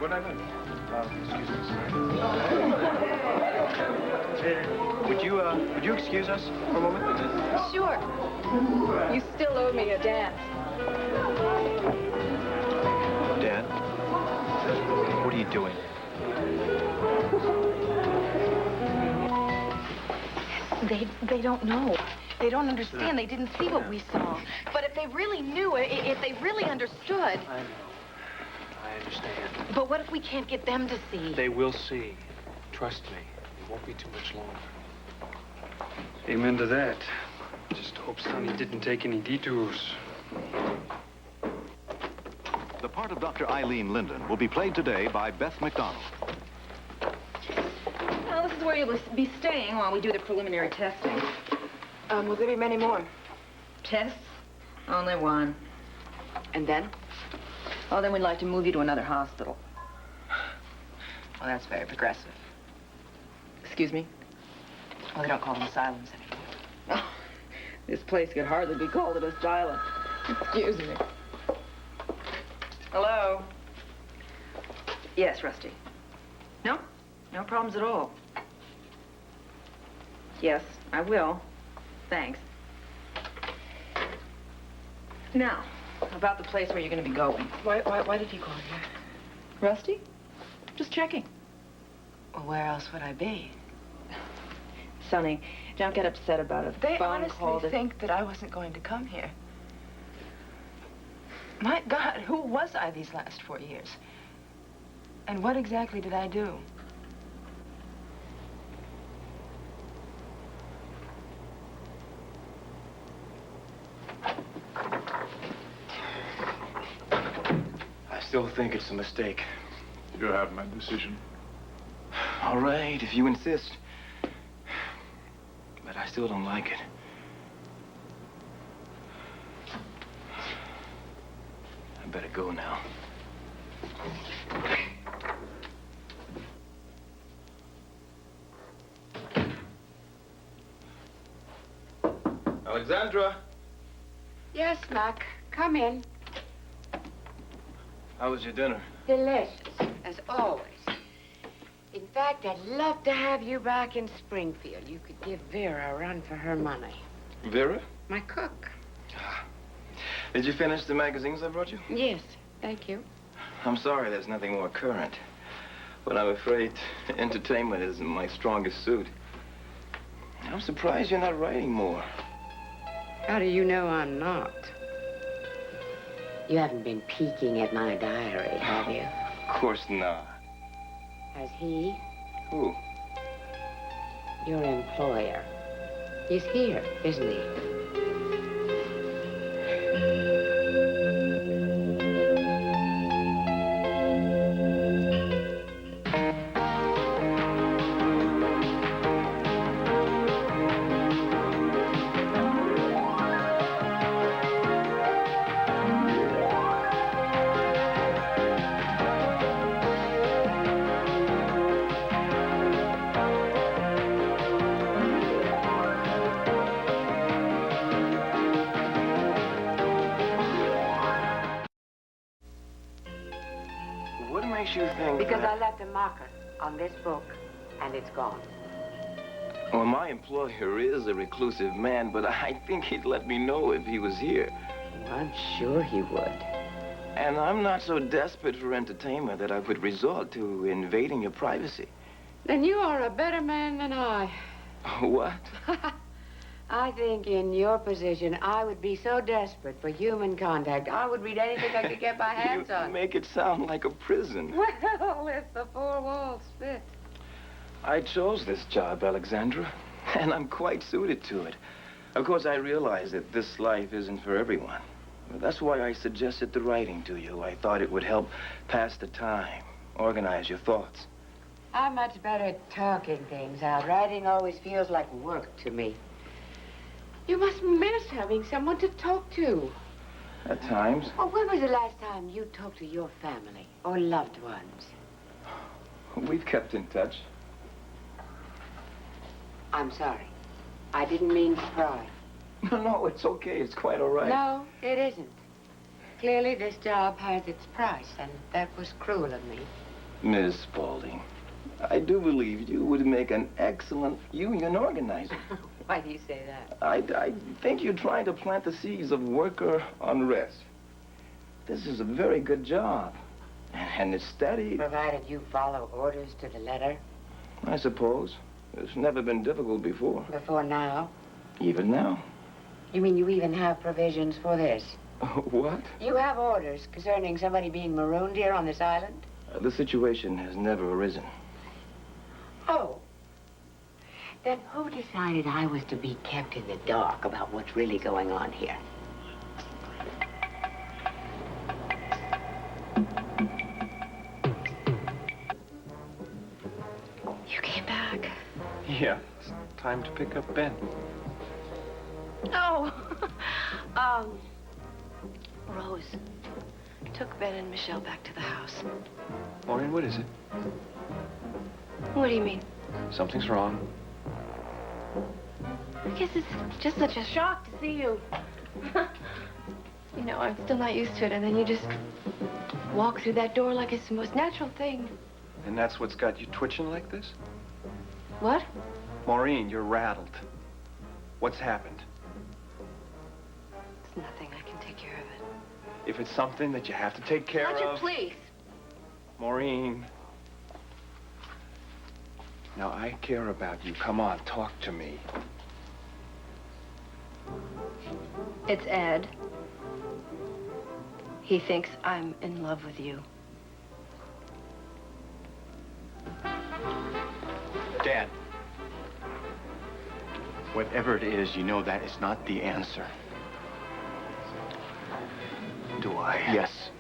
What did I miss? Excuse me, sir. Would you excuse us for a moment? Sure. You still owe me a dance. Dan, what are you doing? They don't know. They don't understand. They didn't see what we saw. But if they really knew, if they really understood... I know. I understand. But what if we can't get them to see? They will see. Trust me. It won't be too much longer. Amen to that. Just hope Sonny didn't take any detours. The part of Dr. Eileen Linden will be played today by Beth McDonald. Well, this is where you'll be staying while we do the preliminary testing. Will there be many more? Tests? Only one. And then? Oh, then we'd like to move you to another hospital. Well, that's very progressive. Excuse me? Oh, they don't call them asylums anymore. Oh, this place could hardly be called an asylum. Excuse me. Hello? Yes, Rusty. No? No problems at all. Yes, I will. Thanks. Now, about the place where you're going to be going. Why did you call here? Rusty? Just checking. Well, where else would I be? Sonny, don't get upset about it. They honestly think that I wasn't going to come here. My God, who was I these last 4 years? And what exactly did I do? I still think it's a mistake. You have my decision. All right, if you insist. But I still don't like it. I better go now. Alexandra! Yes, Mac. Come in. How was your dinner? Delicious, as always. In fact, I'd love to have you back in Springfield. You could give Vera a run for her money. Vera? My cook. Did you finish the magazines I brought you? Yes, thank you. I'm sorry there's nothing more current. But I'm afraid entertainment isn't my strongest suit. I'm surprised you're not writing more. How do you know I'm not? You haven't been peeking at my diary, have you? Of course not. Has he? Who? Your employer. He's here, isn't he? You think because that... I left a marker on this book, and it's gone. Well, my employer is a reclusive man, but I think he'd let me know if he was here. Well, I'm sure he would. And I'm not so desperate for entertainment that I would resort to invading your privacy. Then you are a better man than I. What? I think in your position, I would be so desperate for human contact, I would read anything I could get my hands on. You make it sound like a prison. Well, if the four walls fit. I chose this job, Alexandra, and I'm quite suited to it. Of course, I realize that this life isn't for everyone. That's why I suggested the writing to you. I thought it would help pass the time, organize your thoughts. I'm much better at talking things out. Writing always feels like work to me. You must miss having someone to talk to. At times. Well, when was the last time you talked to your family or loved ones? We've kept in touch. I'm sorry. I didn't mean to pry. No, it's okay. It's quite all right. No, it isn't. Clearly, this job has its price, and that was cruel of me. Miss Spaulding, I do believe you would make an excellent union organizer. Why do you say that? I think you're trying to plant the seeds of worker unrest. This is a very good job. And it's steady. Provided you follow orders to the letter. I suppose. It's never been difficult before. Before now? Even now. You mean you even have provisions for this? What? You have orders concerning somebody being marooned here on this island? The situation has never arisen. Oh. Then who decided I was to be kept in the dark about what's really going on here? You came back. Yeah, it's time to pick up Ben. Oh. Rose took Ben and Michelle back to the house. Maureen, what is it? What do you mean? Something's wrong. I guess it's just such a shock to see you. You know, I'm still not used to it, and then you just walk through that door like it's the most natural thing. And that's what's got you twitching like this? What? Maureen, you're rattled. What's happened? It's nothing. I can take care of it. If it's something that you have to take care Roger, of... please. Maureen. Now, I care about you. Come on, talk to me. It's Ed. He thinks I'm in love with you. Dad, whatever it is, you know that is not the answer. Do I? Yes.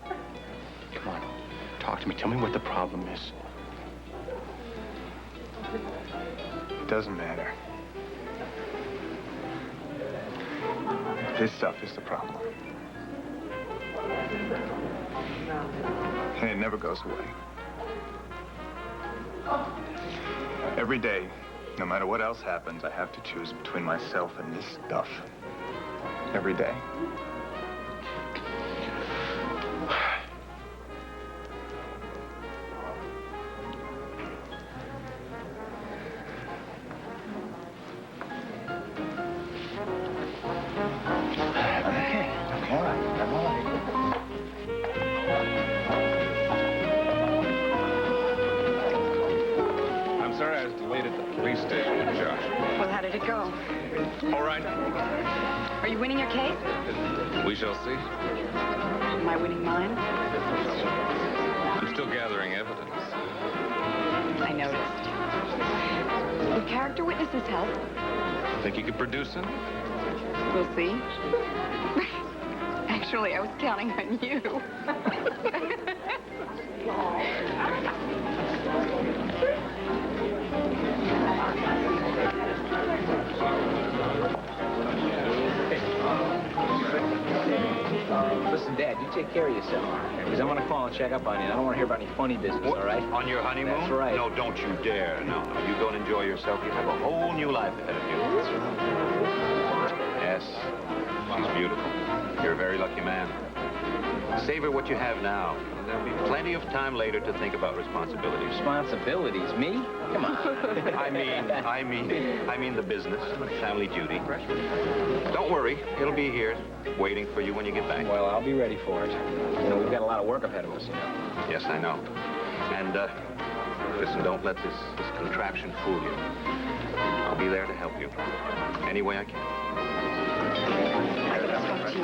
Come on, talk to me. Tell me what the problem is. It doesn't matter. This stuff is the problem. And it never goes away. Every day, no matter what else happens, I have to choose between myself and this stuff. Every day. Well, how did it go? All right. Are you winning your case? We shall see. Am I winning mine? I'm still gathering evidence. I noticed. Would character witnesses help? Think you could produce any? We'll see. Actually, I was counting on you. Listen, Dad, you take care of yourself. Because I'm going to call and check up on you. I don't want to hear about any funny business, all right? On your honeymoon? That's right. No, don't you dare. No, you go and enjoy yourself. You have a whole new life ahead of you. Yes, she's beautiful. You're a very lucky man. Savor what you have now. There'll be plenty of time later to think about responsibilities. Responsibilities? Me? Come on. I mean the business, family duty. Don't worry, it'll be here, waiting for you when you get back. Well, I'll be ready for it. You know, we've got a lot of work ahead of us, you know. Yes, I know. And, listen, don't let this contraption fool you. I'll be there to help you. Any way I can. I gotta talk to you.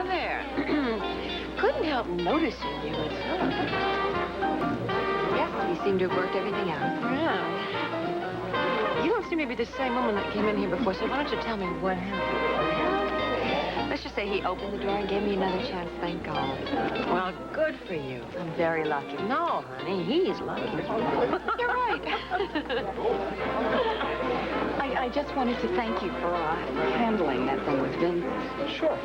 There. Couldn't help noticing you at first. Yes, you seem to have worked everything out. Yeah. You don't seem to be the same woman that came in here before, so why don't you tell me what happened? Let's just say he opened the door and gave me another chance, thank God. Well, good for you. I'm very lucky. No, honey, he's lucky. You're right. I just wanted to thank you for handling that thing with Vin. Sure,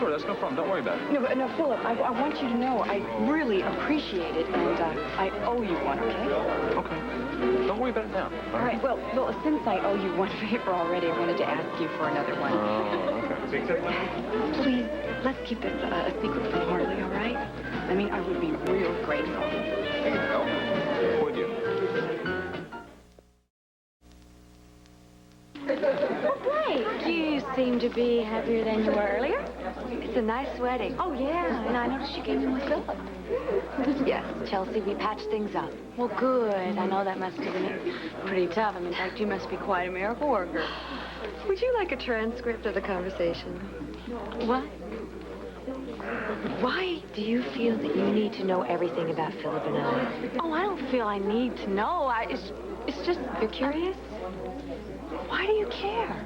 that's no problem. Don't worry about it. No, Philip, I want you to know I really appreciate it, and I owe you one, okay? Okay. Don't worry about it now. All right, well, since I owe you one favor already, I wanted to ask you for another one. Oh, okay. Please, let's keep this a secret from Harley, all right? I mean, I would be real grateful. Would you? Great. You seem to be happier than you were earlier. It's a nice wedding. Oh, yeah, and I noticed you came in with Philip. Yes, Chelsea, we patched things up. Well, good. I know that must have been pretty tough. In fact, you must be quite a miracle worker. Would you like a transcript of the conversation? What? Why do you feel that you need to know everything about Philip and I? Oh, I don't feel I need to know. It's just, you're curious? Why do you care?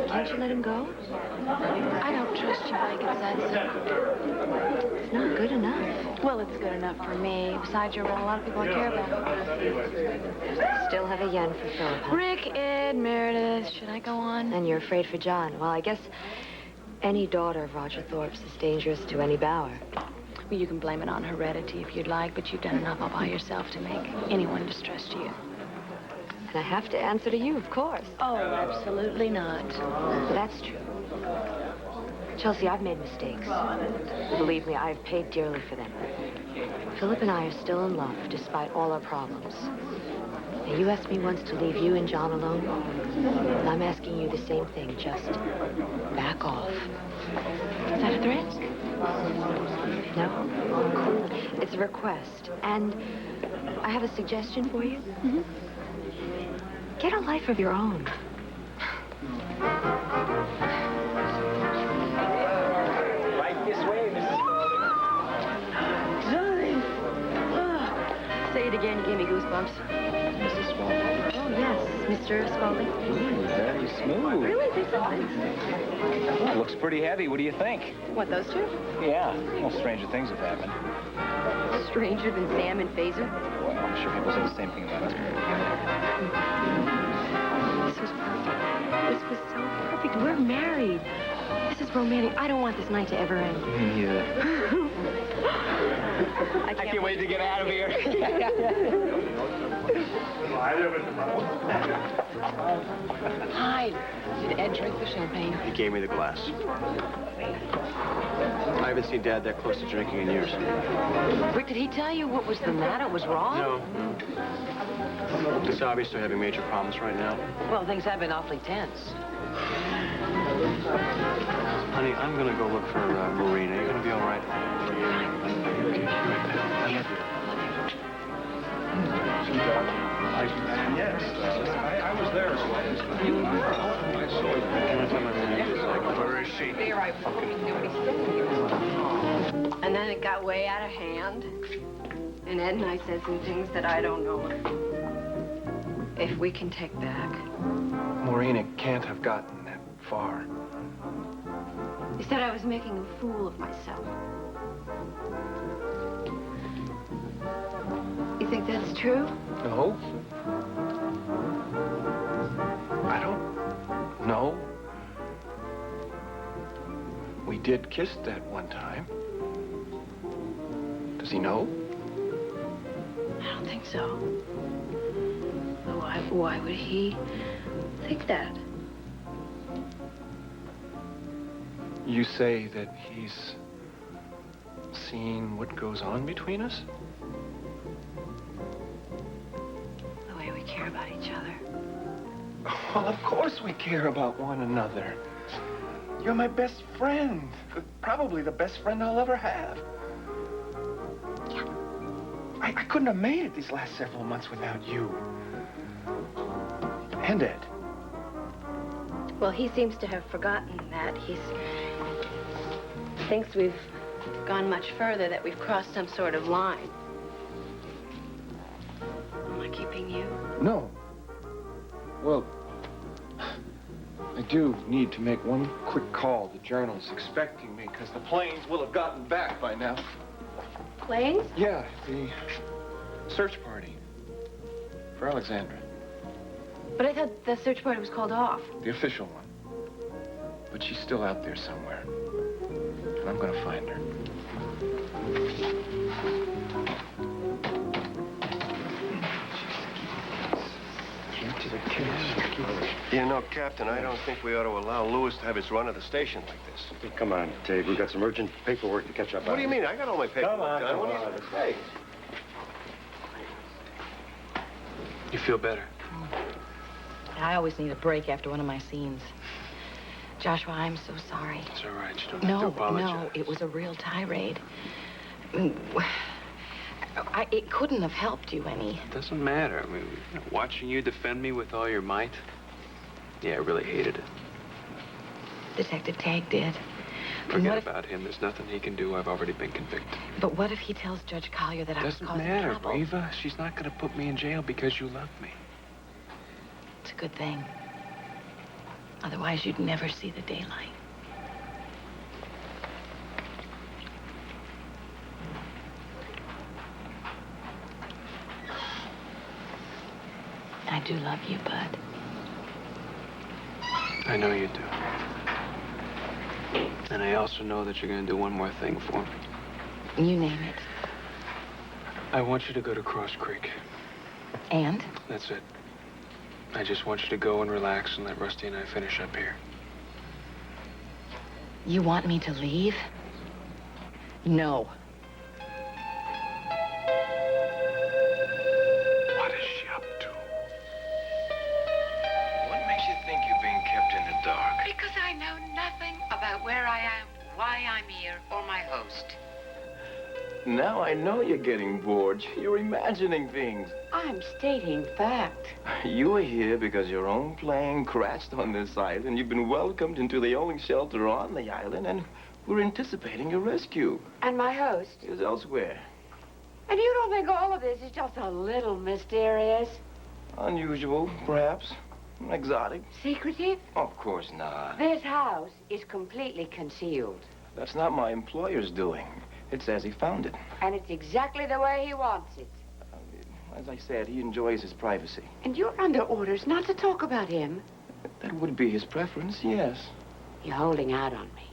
Can't you let him go? I don't trust you, like it says. It's not good enough. Well, it's good enough for me. Besides, you're around a lot of people I care about. Still have a yen for Philip, huh? Rick, Ed, Meredith. Should I go on? And you're afraid for John. Well, I guess any daughter of Roger Thorpe's is dangerous to any Bower. Well, you can blame it on heredity if you'd like, but you've done enough all by yourself to make anyone distrust you. And I have to answer to you, of course. Oh, absolutely not. That's true. Chelsea, I've made mistakes. Believe me, I've paid dearly for them. Philip and I are still in love, despite all our problems. Now, you asked me once to leave you and John alone, and I'm asking you the same thing. Just back off. Is that a threat? No? It's a request. And I have a suggestion for you. Mm-hmm. Get a life of your own. Right this way, Mrs. Darling. Say it again, you gave me goosebumps. Mrs. Spaulding. Oh, yes, Mr. Spaulding. Very smooth. Really? It looks pretty heavy. What do you think? What, those two? Yeah. Well, stranger things have happened. Stranger than Sam and Phaser? Well, I'm sure people say the same thing about us. This was perfect. This was so perfect. We're married. This is romantic. I don't want this night to ever end. Me either. I can't wait to get out of here. Hi. Did Ed drink the champagne? He gave me the glass. I haven't seen Dad that close to drinking in years. Rick, did he tell you what was the matter? Was wrong? No. It's obvious they're having major problems right now. Well, things have been awfully tense. Honey, I'm gonna go look for Marina. You're gonna be all right. I was there. Where is she? There, I fucking knew what he said. And then it got way out of hand. And Ed and I said some things that I don't know if we can take back. Maureen, it can't have gotten that far. He said I was making a fool of myself. You think that's true? No. I don't know. We did kiss that one time. Does he know? I don't think so. Why would he think that? You say that he's seen what goes on between us? The way we care about each other. Well, of course we care about one another. You're my best friend. Probably the best friend I'll ever have. Yeah. I couldn't have made it these last several months without you. And Ed. Well, he seems to have forgotten that. He thinks we've gone much further, that we've crossed some sort of line. Am I keeping you? No. Well, I do need to make one quick call. The journal's expecting me, because the planes will have gotten back by now. Planes? Yeah, the search party for Alexandra. But I thought the search party was called off. The official one. But she's still out there somewhere. And I'm gonna find her. You know, Captain, I don't think we ought to allow Lewis to have his run of the station like this. Hey, come on, Dave. We've got some urgent paperwork to catch up on. What do you mean? I got all my paperwork done. Come What do on. you... Hey. You feel better? I always need a break after one of my scenes. Joshua, I'm so sorry. It's all right. You don't have to apologize. No, it was a real tirade. It couldn't have helped you any. It doesn't matter. I mean, watching you defend me with all your might, yeah, I really hated it. Detective Tagg did. Forget about him. There's nothing he can do. I've already been convicted. But what if he tells Judge Collier that I was Doesn't causing matter, trouble? Reva. She's not going to put me in jail because you love me. It's a good thing. Otherwise, you'd never see the daylight. I do love you, Bud. I know you do. And I also know that you're going to do one more thing for me. You name it. I want you to go to Cross Creek. And? That's it. I just want you to go and relax and let Rusty and I finish up here. You want me to leave? No. What is she up to? What makes you think you're being kept in the dark? Because I know nothing about where I am, why I'm here, or my host. Now I know you're getting bored. You're imagining things. I'm stating fact. You are here because your own plane crashed on this island. You've been welcomed into the only shelter on the island, and we're anticipating your rescue. And my host? Is elsewhere. And you don't think all of this is just a little mysterious? Unusual, perhaps. Exotic. Secretive? Of course not. This house is completely concealed. That's not my employer's doing. It's as he found it. And it's exactly the way he wants it. As I said, he enjoys his privacy. And you're under orders not to talk about him. That would be his preference, yes. You're holding out on me.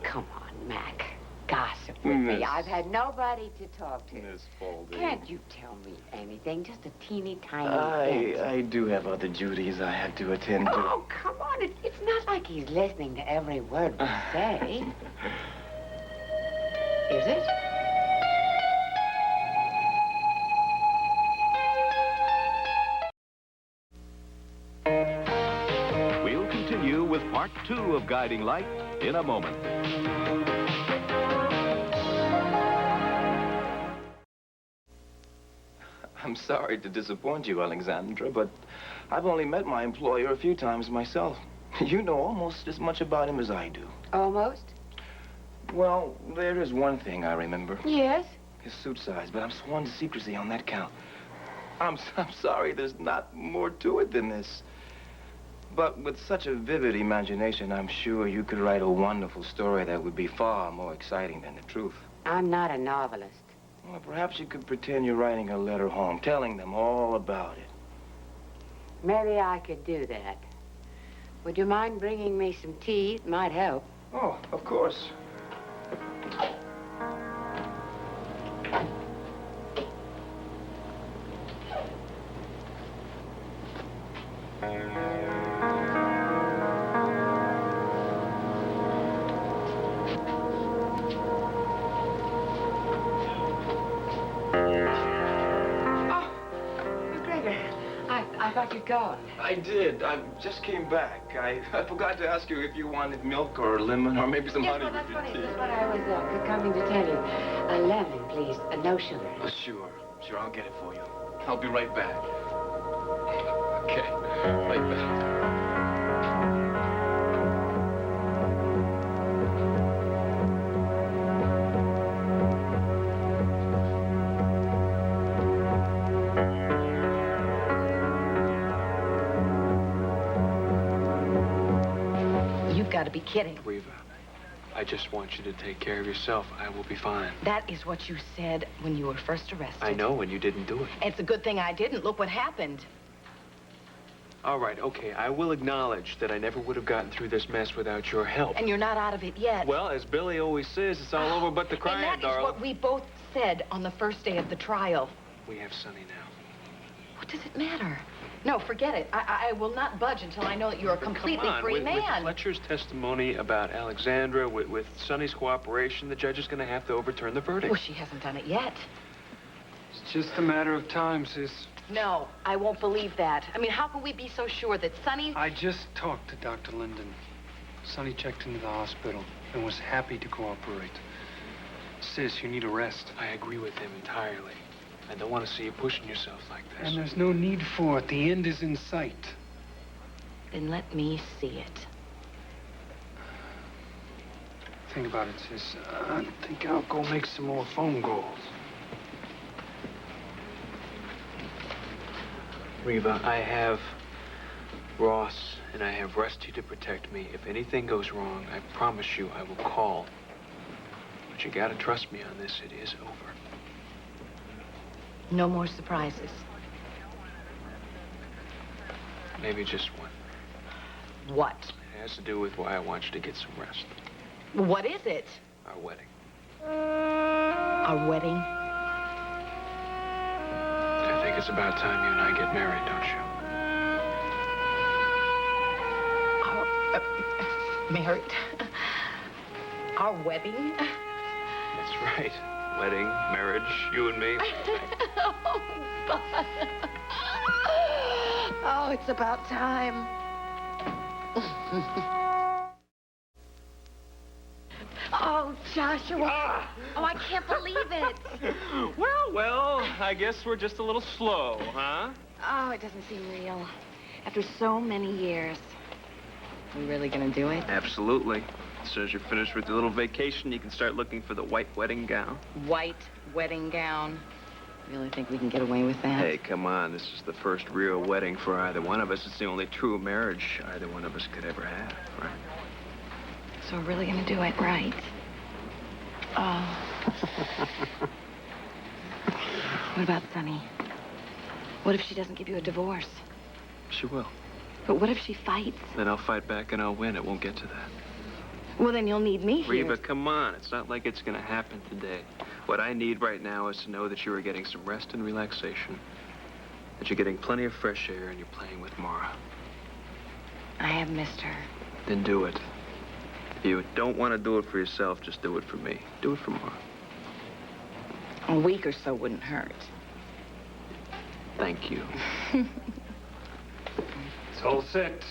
Come on, Mac. Gossip with me. I've had nobody to talk to. Miss Spaulding. Can't you tell me anything? Just a teeny tiny hint. I do have other duties I have to attend to. Oh, come on. It's not like he's listening to every word we say. Is it? We'll continue with part 2 of Guiding Light in a moment. I'm sorry to disappoint you, Alexandra, but I've only met my employer a few times myself. You know almost as much about him as I do. Almost? Well, there is one thing I remember. Yes? His suit size, but I'm sworn to secrecy on that count. I'm sorry, there's not more to it than this. But with such a vivid imagination, I'm sure you could write a wonderful story that would be far more exciting than the truth. I'm not a novelist. Well, perhaps you could pretend you're writing a letter home, telling them all about it. Maybe I could do that. Would you mind bringing me some tea? It might help. Oh, of course. I thought you'd gone. I did. I just came back. I forgot to ask you if you wanted milk or lemon or maybe some honey Well, that's with your funny. tea. That's what I was coming to tell you. A lemon, please. No sugar. Sure. I'll get it for you. I'll be right back. Okay. Right back. You've got to be kidding. Reva, I just want you to take care of yourself. I will be fine. That is what you said when you were first arrested. I know, and you didn't do it. It's a good thing I didn't. Look what happened. All right, okay. I will acknowledge that I never would have gotten through this mess without your help. And you're not out of it yet. Well, as Billy always says, it's all over but the crying, and that darling. is what we both said on the first day of the trial. We have Sonny now. What does it matter? No, forget it. I will not budge until I know that you're a completely free man. With Fletcher's testimony about Alexandra, with Sonny's cooperation, the judge is going to have to overturn the verdict. Well, she hasn't done it yet. It's just a matter of time, sis. No, I won't believe that. I mean, how can we be so sure that Sonny... I just talked to Dr. Linden. Sonny checked into the hospital and was happy to cooperate. Sis, you need a rest. I agree with him entirely. I don't want to see you pushing yourself like this. And there's no need for it. The end is in sight. Then let me see it. Think about it, sis. I think I'll go make some more phone calls. Reva, I have Ross and I have Rusty to protect me. If anything goes wrong, I promise you I will call. But you gotta trust me on this. It is over. No more surprises. Maybe just one. What? It has to do with why I want you to get some rest. What is it? Our wedding. Our wedding? I think it's about time you and I get married, don't you? Married? Our wedding? That's right. Wedding, marriage, you and me. Oh, Bud. Oh, it's about time. Oh, Joshua. Oh, I can't believe it. Well, I guess we're just a little slow, huh? Oh, it doesn't seem real. After so many years. Are we really gonna do it? Absolutely. As soon as you're finished with your little vacation, you can start looking for the white wedding gown. White wedding gown. Really think we can get away with that? Hey, come on. This is the first real wedding for either one of us. It's the only true marriage either one of us could ever have, right? So we're really gonna do it, right? Oh. What about Sonny? What if she doesn't give you a divorce? She will. But what if she fights? Then I'll fight back and I'll win. It won't get to that. Well, then you'll need me here. Reva, come on. It's not like it's going to happen today. What I need right now is to know that you are getting some rest and relaxation, that you're getting plenty of fresh air, and you're playing with Mara. I have missed her. Then do it. If you don't want to do it for yourself, just do it for me. Do it for Mara. A week or so wouldn't hurt. Thank you. It's all set.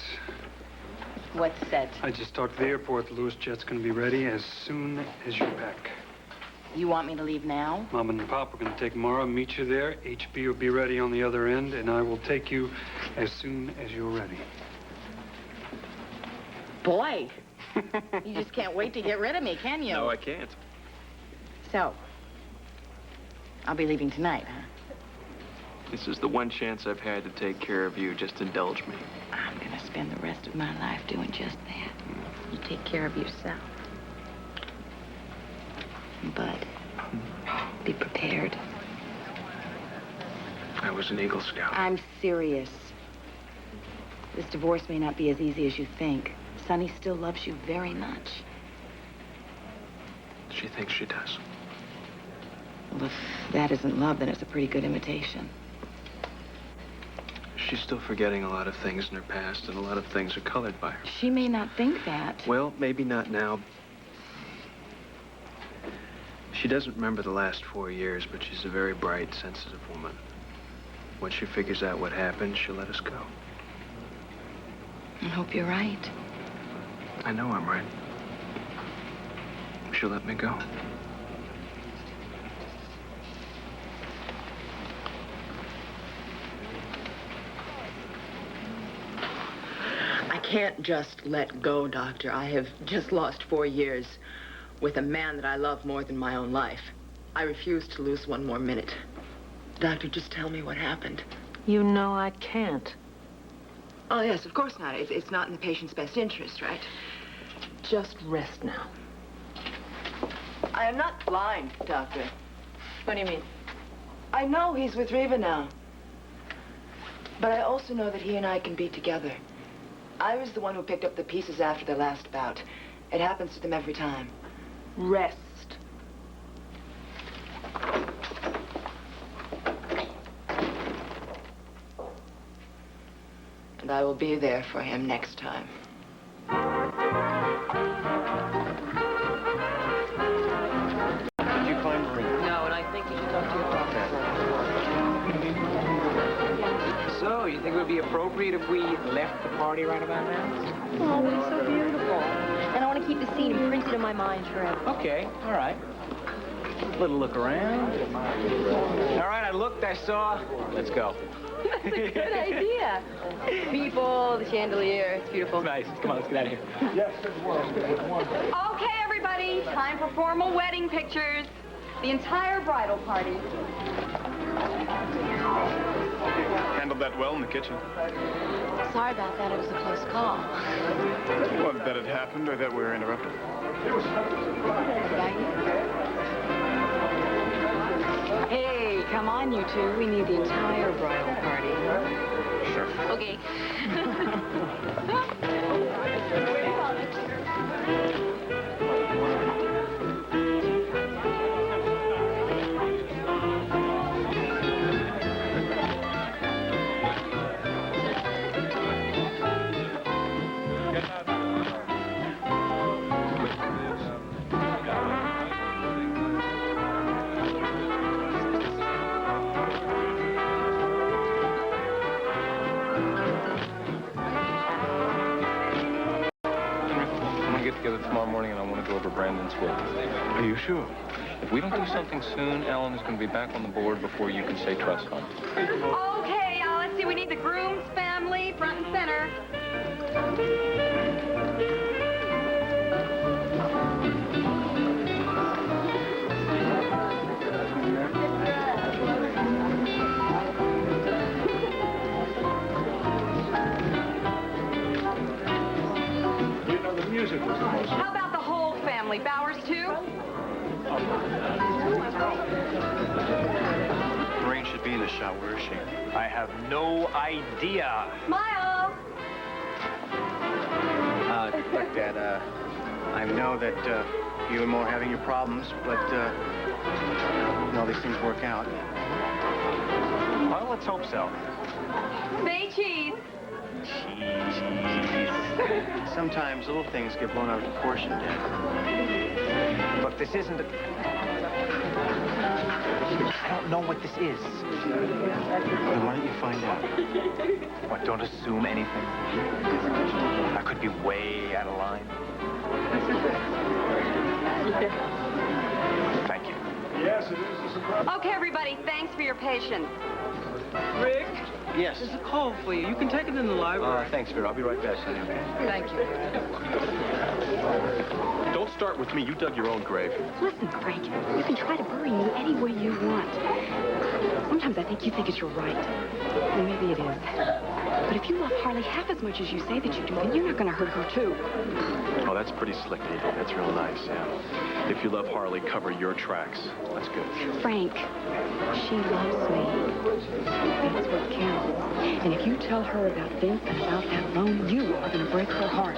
What's set? I just talked to the airport. The Lewis jet's going to be ready as soon as you pack. You want me to leave now? Mom and Pop are going to take Mara, meet you there. HB will be ready on the other end, and I will take you as soon as you're ready. Boy, you just can't wait to get rid of me, can you? No, I can't. So, I'll be leaving tonight, huh? This is the one chance I've had to take care of you. Just indulge me. I'm gonna spend the rest of my life doing just that. You take care of yourself. Bud, be prepared. I was an Eagle Scout. I'm serious. This divorce may not be as easy as you think. Sonny still loves you very much. She thinks she does. Well, if that isn't love, then it's a pretty good imitation. She's still forgetting a lot of things in her past, and a lot of things are colored by her. She may not think that. Well, maybe not now. She doesn't remember the last 4 years, but she's a very bright, sensitive woman. Once she figures out what happened, she'll let us go. I hope you're right. I know I'm right. She'll let me go. I can't just let go, Doctor. I have just lost 4 years with a man that I love more than my own life. I refuse to lose one more minute. Doctor, just tell me what happened. You know I can't. Oh, yes, of course not. It's not in the patient's best interest, right? Just rest now. I am not blind, Doctor. What do you mean? I know he's with Reva now. But I also know that he and I can be together. I was the one who picked up the pieces after their last bout. It happens to them every time. Rest. And I will be there for him next time. Did you climb the ring? No, and I think you should talk to your father. So, you think it would be appropriate if we left the party right about now? Oh, it's so beautiful. And I want to keep the scene imprinted in my mind forever. Okay, all right. Little look around. All right, I looked, I saw. Let's go. That's a good idea. People, the chandelier, it's beautiful. Nice. Come on, let's get out of here. Yes, okay, everybody, time for formal wedding pictures. The entire bridal party. Handled that well in the kitchen. Sorry about that, it was a close call. Well, that it happened or that we were interrupted. Hey, come on, you two. We need the entire bridal party. Sure. Okay. Together tomorrow morning, and I want to go over Brandon's will. Are you sure? If we don't do something soon, Ellen is going to be back on the board before you can say trust fund. Okay, let's see. We need the groom's family front and center. How about the whole family? Bowers, too? Lorraine should be in the shot. Where is she? I have no idea. Smile! Look, Dad, I know that you and Mo are having your problems, but, these things work out. Well, let's hope so. Say cheese. Sometimes little things get blown out of proportion, Dad. Look, this isn't I don't know what this is. Then why don't you find out? What, don't assume anything? I could be way out of line. Thank you. Yes, it is a surprise. Okay, everybody, thanks for your patience. Rick? Yes? There's a call for you. You can take it in the library. Thanks, Vera. I'll be right back, Sonny, okay? Thank you. Don't start with me. You dug your own grave. Listen, Frank, you can try to bury me any way you want. Sometimes I think you think it's your right. Well, maybe it is. But if you love Harley half as much as you say that you do, then you're not going to hurt her, too. Oh, that's pretty slick, Dee. That's real nice, yeah. If you love Harley, cover your tracks. That's good. Frank, she loves me. That's what counts. And if you tell her about Vince and about that loan, you are going to break her heart.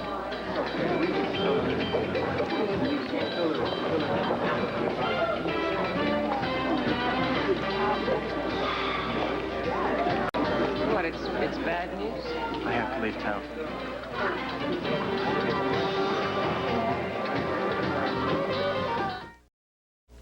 What, it's bad news? I have to leave town.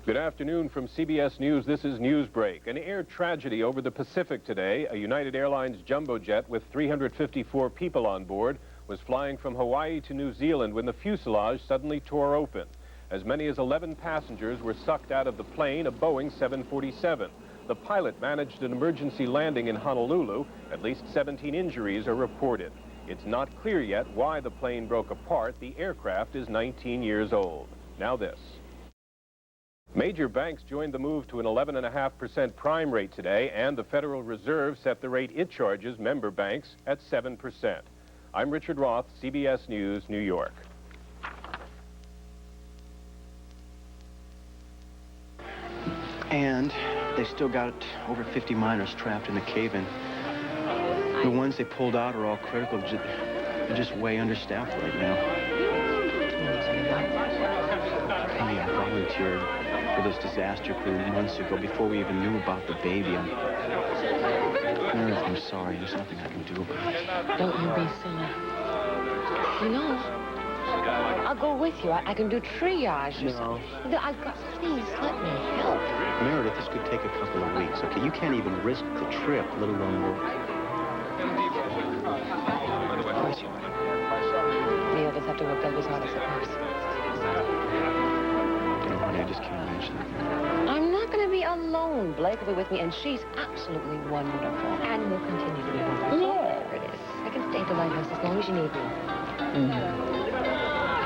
Good afternoon from CBS News. This is Newsbreak. An air tragedy over the Pacific today. A United Airlines jumbo jet with 354 people on board was flying from Hawaii to New Zealand when the fuselage suddenly tore open. As many as 11 passengers were sucked out of the plane, a Boeing 747. The pilot managed an emergency landing in Honolulu. At least 17 injuries are reported. It's not clear yet why the plane broke apart. The aircraft is 19 years old. Now this. Major banks joined the move to an 11.5% prime rate today, and the Federal Reserve set the rate it charges member banks at 7%. I'm Richard Roth, CBS News, New York. And they still got over 50 miners trapped in the cave-in. The ones they pulled out are all critical. They're just way understaffed right now. Penny, I volunteered for this disaster crew months ago before we even knew about the baby. Meredith, I'm sorry. There's nothing I can do about it. Don't you be silly. You know, I'll go with you. I can do triage or something. Please, let me help. Meredith, this could take a couple of weeks, okay? You can't even risk the trip, let alone work. Bless you. Neil just have to work double as hard, I suppose. No, honey, I just can't imagine it. I'm not going to be alone. Blake will be with me, and she's absolutely wonderful. And will continue to be wonderful. There it is. I can stay at the lighthouse as long as you need me.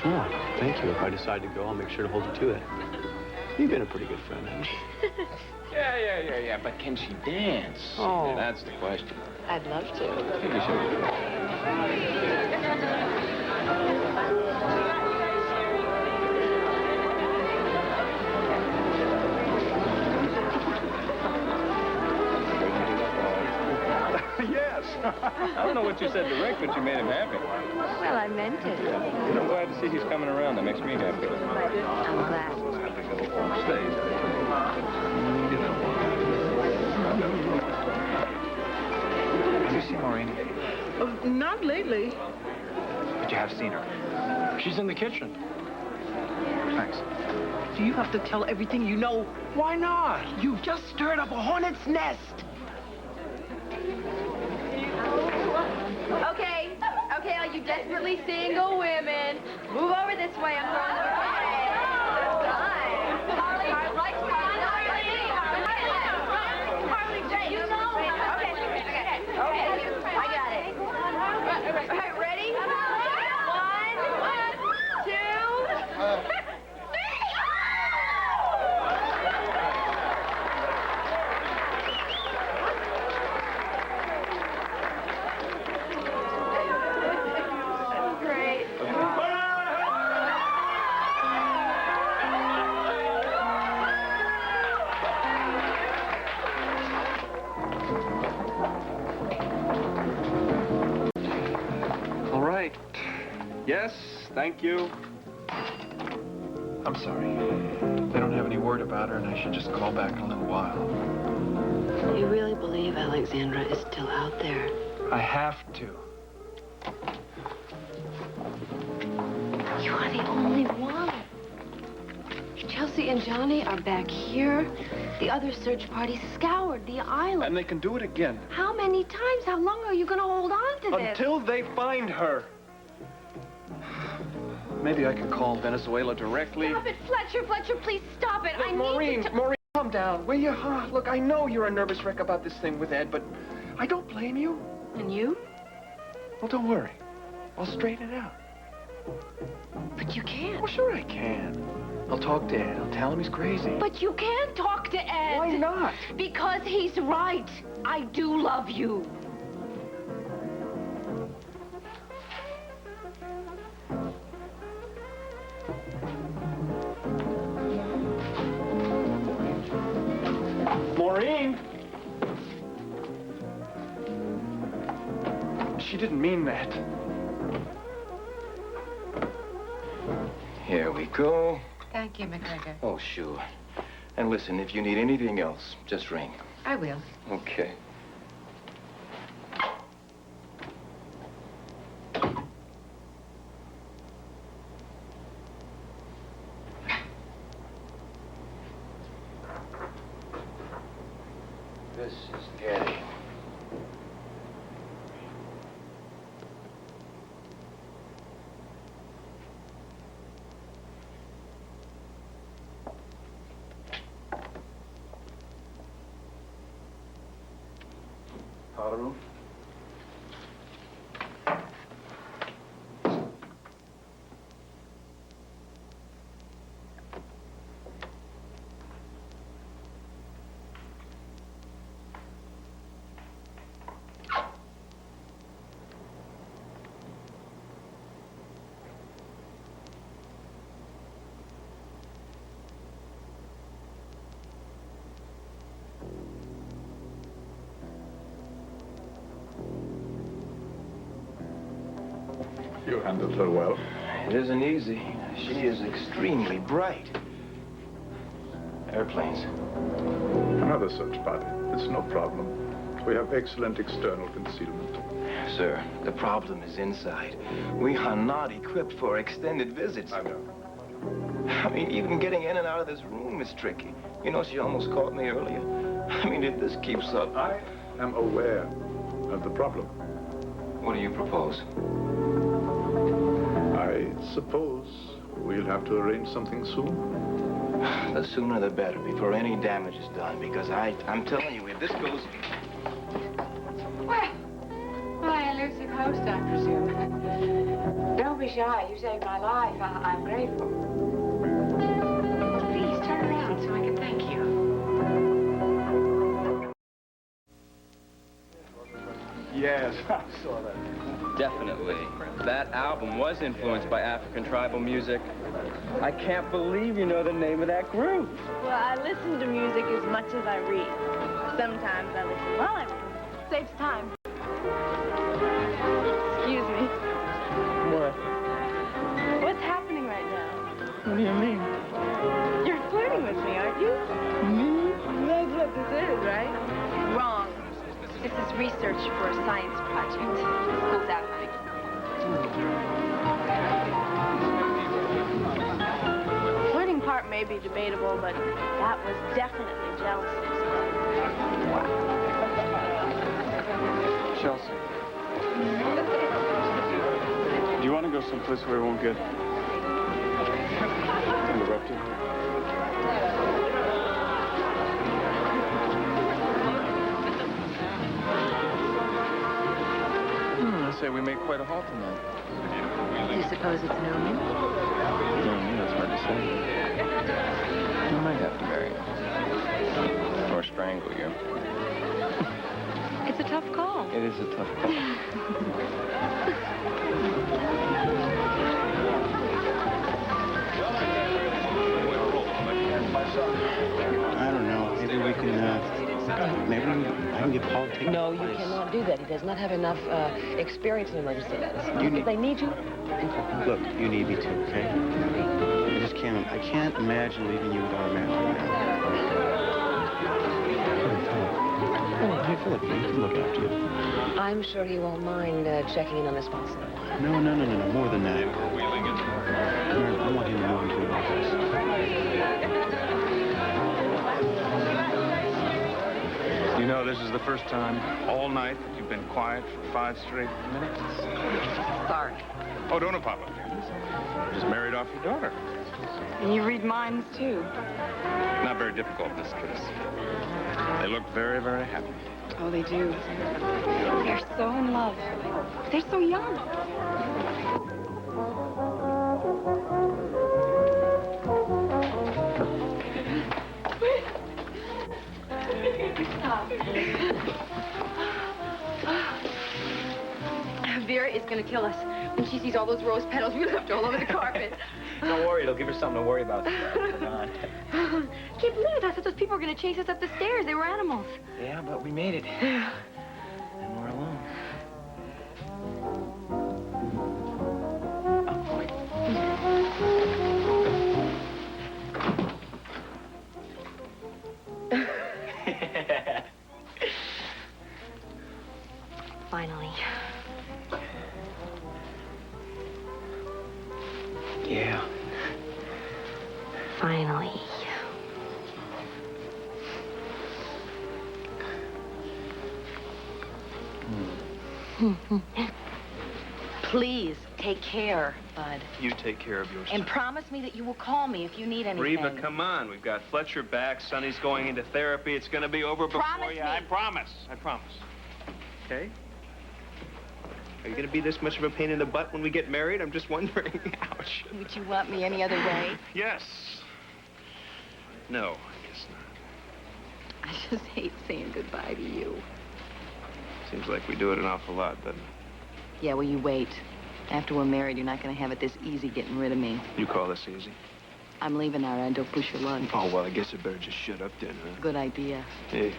Oh, thank you. If I decide to go, I'll make sure to hold you to it. You've been a pretty good friend, haven't you? Yeah. But can she dance? Oh. That's the question. I'd love to. Maybe she will. Yes. I don't know what you said direct, but you made him happy. Well, I meant it. I'm glad to see he's coming around. That makes me happy. I'm glad. Have you seen Maureen? Not lately. But you have seen her. She's in the kitchen. Thanks. Do you have to tell everything you know? Why not? You've just stirred up a hornet's nest. Okay, all you desperately single women, move over this way. I'm throwing them a party. Harley, you know. Okay, I got it. All right, ready? 1, 2. All right. Yes, thank you. I'm sorry. They don't have any word about her, and I should just call back in a little while. You really believe Alexandra is still out there? I have to. You are the only one. Chelsea and Johnny are back here. The other search party scoured the island. And they can do it again. How many times? How long are you going to hold on to this? Until they find her. Maybe I can call Venezuela directly. Stop it, Fletcher. Fletcher, please stop it. I Maureen, need to... Maureen, calm down, will you? Look, I know you're a nervous wreck about this thing with Ed, but I don't blame you. And you? Well, don't worry. I'll straighten it out. But you can't. Well, sure I can. I'll talk to Ed. I'll tell him he's crazy. But you can't talk to Ed. Why not? Because he's right. I do love you. Maureen! She didn't mean that. Here we go. Thank you, McGregor. Oh, sure. And listen, if you need anything else, just ring. I will. Okay. This is Getty. Powder room? You handled her well. It isn't easy. She is extremely bright. Airplanes. Another search party. It's no problem. We have excellent external concealment. Sir, the problem is inside. We are not equipped for extended visits. I know. I mean, even getting in and out of this room is tricky. You know, she almost caught me earlier. I mean, if this keeps up... I am aware of the problem. What do you propose? I suppose we'll have to arrange something soon. The sooner the better, before any damage is done, because I'm telling you, if this goes... Well, I elusive host, I presume. Don't be shy. You saved my life. I'm grateful. Please turn around so I can thank you. Yes, I saw that. Definitely. That album was influenced by African tribal music. I can't believe you know the name of that group. Well, I listen to music as much as I read. Sometimes I listen while I read. Saves time. Excuse me. What? What's happening right now? What do you mean? You're flirting with me, aren't you? Me? That's what this is, right? Wrong. This is research for a science project. School's out, honey. Flirting part may be debatable, but that was definitely jealousy. Chelsea. Do you want to go someplace where it won't get interrupted? I say we make quite a haul tonight. Do you suppose it's Newman? That's hard to say. I might have to marry you. Or strangle you. It's a tough call. It is a tough call. I don't know. Maybe we can, I can get Paul to take No, his you place. cannot do that. He does not have enough experience in emergency medicine. They need you. Look, you need me too, okay? I can't imagine leaving you without a man right now. Hey, Philip, you can look after you. I'm sure he won't mind checking in on us once in a while. No, more than that. I want him to move into an office. You know, this is the first time all night that you've been quiet for 5 straight minutes. Sorry. Oh, don't apologize. You just married off your daughter. And you read minds, too. Not very difficult in this case. They look very, very happy. Oh, they do. They're so in love. They're so young. Vera is going to kill us. When she sees all those rose petals we left all over the carpet. Don't worry, it'll give her something to worry about. Can't believe it. I thought those people were going to chase us up the stairs. They were animals. Yeah, but we made it. And we're alone. Finally. Yeah. Finally. Please, take care, Bud. You take care of yourself. And promise me that you will call me if you need anything. Reva, come on. We've got Fletcher back. Sonny's going into therapy. It's going to be over before Promise you. me. I promise. I promise. Okay? Are you going to be this much of a pain in the butt when we get married? I'm just wondering. Ouch. Would you want me any other way? Yes. No, I guess not. I just hate saying goodbye to you. Seems like we do it an awful lot, doesn't it? Yeah, well, you wait. After we're married, you're not going to have it this easy getting rid of me. You call this easy? I'm leaving now, and don't push your luck. Oh, well, I guess I better just shut up then, huh? Good idea. Hey.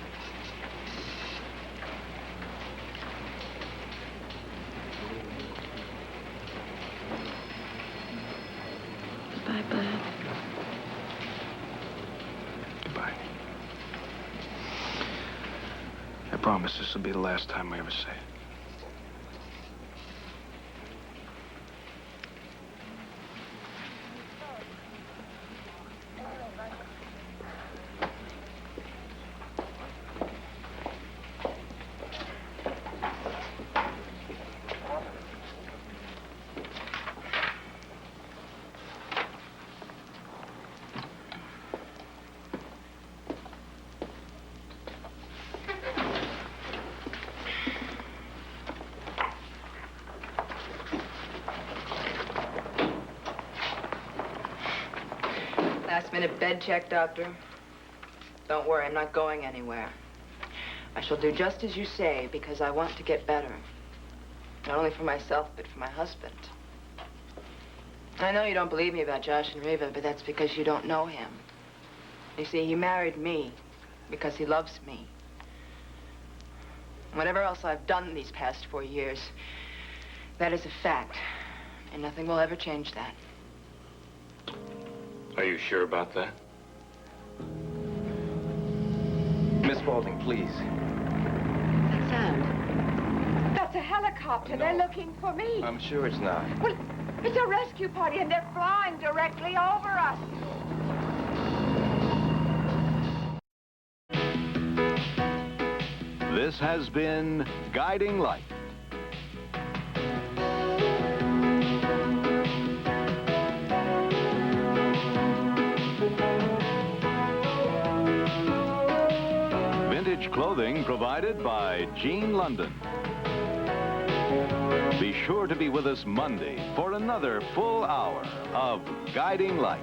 promise this will be the last time we ever say it. Last-minute bed check, Doctor. Don't worry, I'm not going anywhere. I shall do just as you say because I want to get better. Not only for myself, but for my husband. I know you don't believe me about Josh and Reva, but that's because you don't know him. You see, he married me because he loves me. Whatever else I've done these past 4 years, that is a fact, and nothing will ever change that. Are you sure about that? Miss Spaulding, please. That sound. That's a helicopter. No. They're looking for me. I'm sure it's not. Well, it's a rescue party, and they're flying directly over us. This has been Guiding Light. Vintage clothing provided by Gene London. Be sure to be with us Monday for another full hour of Guiding Light.